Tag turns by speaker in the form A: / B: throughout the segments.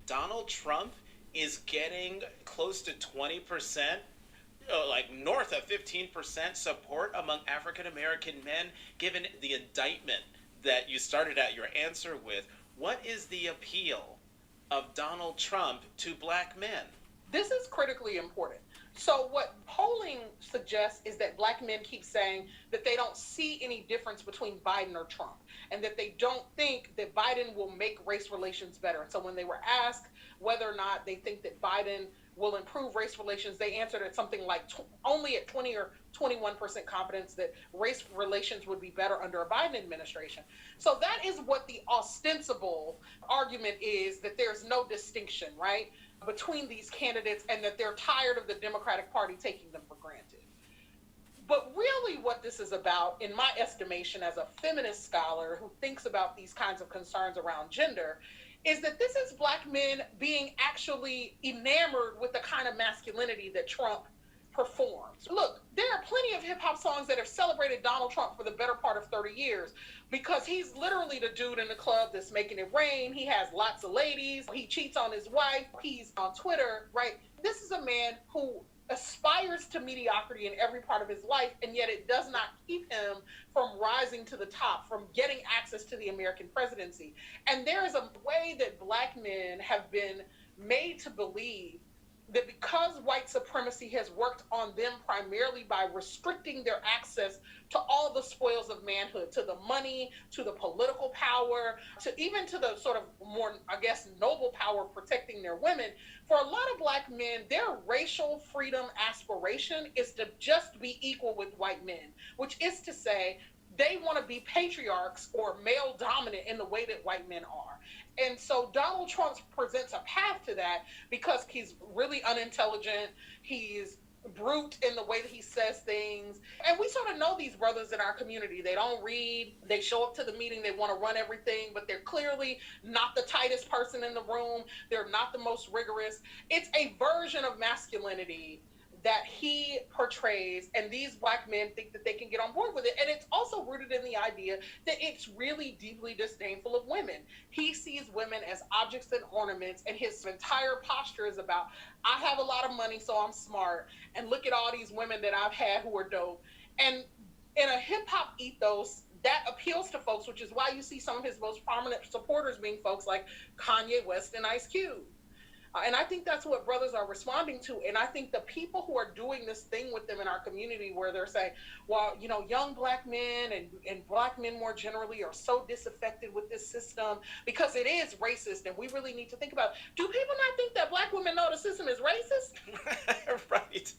A: Donald Trump is getting close to 20%, like north of 15% support among African American men, given the indictment that you started out your answer with. What is the appeal of Donald Trump to black men?
B: This is critically important. So, what polling suggests is that black men keep saying that they don't see any difference between Biden or Trump, and that they don't think that Biden will make race relations better. And so, when they were asked whether or not they think that Biden will improve race relations, they answered at something like only at 20 or 21% confidence that race relations would be better under a Biden administration. So that is what the ostensible argument is, that there's no distinction, right, between these candidates, and that they're tired of the Democratic Party taking them for granted. But really, what this is about, in my estimation, as a feminist scholar who thinks about these kinds of concerns around gender, is that this is black men being actually enamored with the kind of masculinity that Trump performs. Look, there are plenty of hip hop songs that have celebrated Donald Trump for the better part of 30 years because he's literally the dude in the club that's making it rain. He has lots of ladies. He cheats on his wife. He's on Twitter, right? This is a man who aspires to mediocrity in every part of his life, and yet it does not keep him from rising to the top, from getting access to the American presidency. And there is a way that black men have been made to believe that because white supremacy has worked on them primarily by restricting their access to all the spoils of manhood, to the money, to the political power, to even to the sort of more, I guess, noble power of protecting their women, for a lot of black men, their racial freedom aspiration is to just be equal with white men, which is to say, they want to be patriarchs or male dominant in the way that white men are. And so Donald Trump presents a path to that because he's really unintelligent. He's brute in the way that he says things. And we sort of know these brothers in our community. They don't read. They show up to the meeting. They want to run everything, but they're clearly not the tightest person in the room. They're not the most rigorous. It's a version of masculinity that he portrays, and these black men think that they can get on board with it. And it's also rooted in the idea that it's really deeply disdainful of women. He sees women as objects and ornaments, and his entire posture is about, I have a lot of money, so I'm smart, and look at all these women that I've had who are dope. And in a hip-hop ethos, that appeals to folks, which is why you see some of his most prominent supporters being folks like Kanye West and Ice Cube. And I think that's what brothers are responding to. And I think the people who are doing this thing with them in our community where they're saying, well, you know, young black men and black men more generally are so disaffected with this system because it is racist. And we really need to think about, do people not think that black women know the system is racist?
A: Right.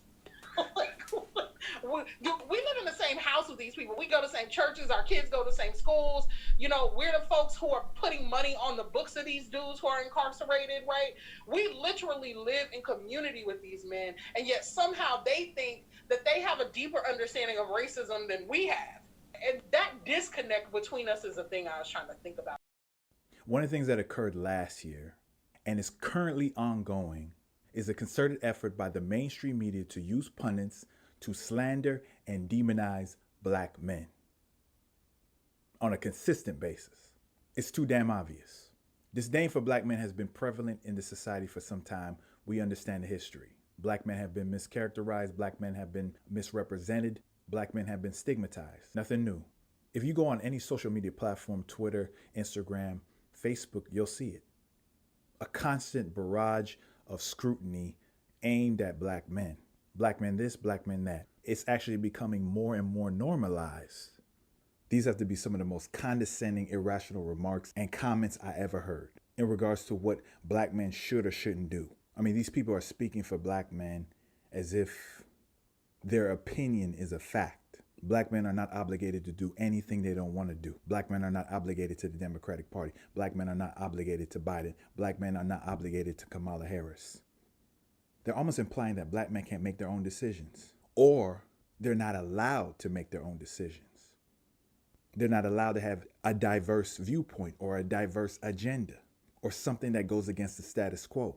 B: Like, we live in the same house with these people. We go to the same churches. Our kids go to the same schools. You know, we're the folks who are putting money on the books of these dudes who are incarcerated, right? We literally live in community with these men, and yet somehow they think that they have a deeper understanding of racism than we have. And that disconnect between us is a thing I was trying to think about.
C: One of the things that occurred last year and is currently ongoing is a concerted effort by the mainstream media to use pundits to slander and demonize black men on a consistent basis. It's too damn obvious. Disdain for black men has been prevalent in the society for some time. We understand the history. Black men have been mischaracterized. Black men have been misrepresented. Black men have been stigmatized. Nothing new. If you go on any social media platform, Twitter, Instagram, Facebook, you'll see it. A constant barrage of scrutiny aimed at black men. Black men this, black men that. It's actually becoming more and more normalized. These have to be some of the most condescending, irrational remarks and comments I ever heard in regards to what black men should or shouldn't do. I mean, these people are speaking for black men as if their opinion is a fact. Black men are not obligated to do anything they don't want to do. Black men are not obligated to the Democratic Party. Black men are not obligated to Biden. Black men are not obligated to Kamala Harris. They're almost implying that black men can't make their own decisions, or they're not allowed to make their own decisions. They're not allowed to have a diverse viewpoint or a diverse agenda or something that goes against the status quo.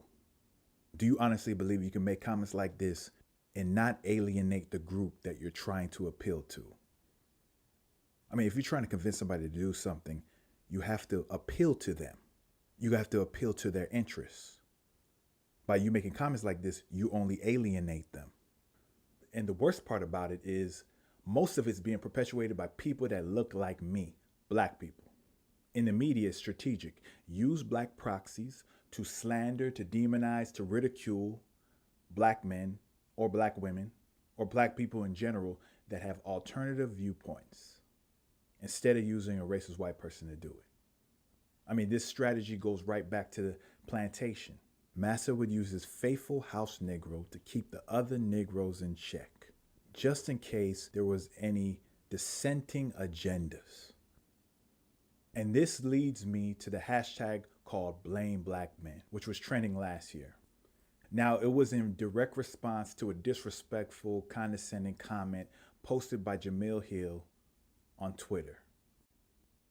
C: Do you honestly believe you can make comments like this and not alienate the group that you're trying to appeal to? I mean, if you're trying to convince somebody to do something, you have to appeal to them. You have to appeal to their interests. By you making comments like this, you only alienate them. And the worst part about it is most of it's being perpetuated by people that look like me, black people. In the media, it's strategic. Use black proxies to slander, to demonize, to ridicule black men or black women or black people in general that have alternative viewpoints instead of using a racist white person to do it. I mean, this strategy goes right back to the plantation. Massa would use his faithful house Negro to keep the other Negroes in check, just in case there was any dissenting agendas. And this leads me to the hashtag called Blame Black Men, which was trending last year. Now, it was in direct response to a disrespectful, condescending comment posted by Jamil Hill on Twitter.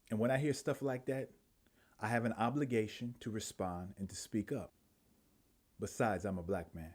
C: And when I hear stuff like that, I have an obligation to respond and to speak up. Besides, I'm a black man.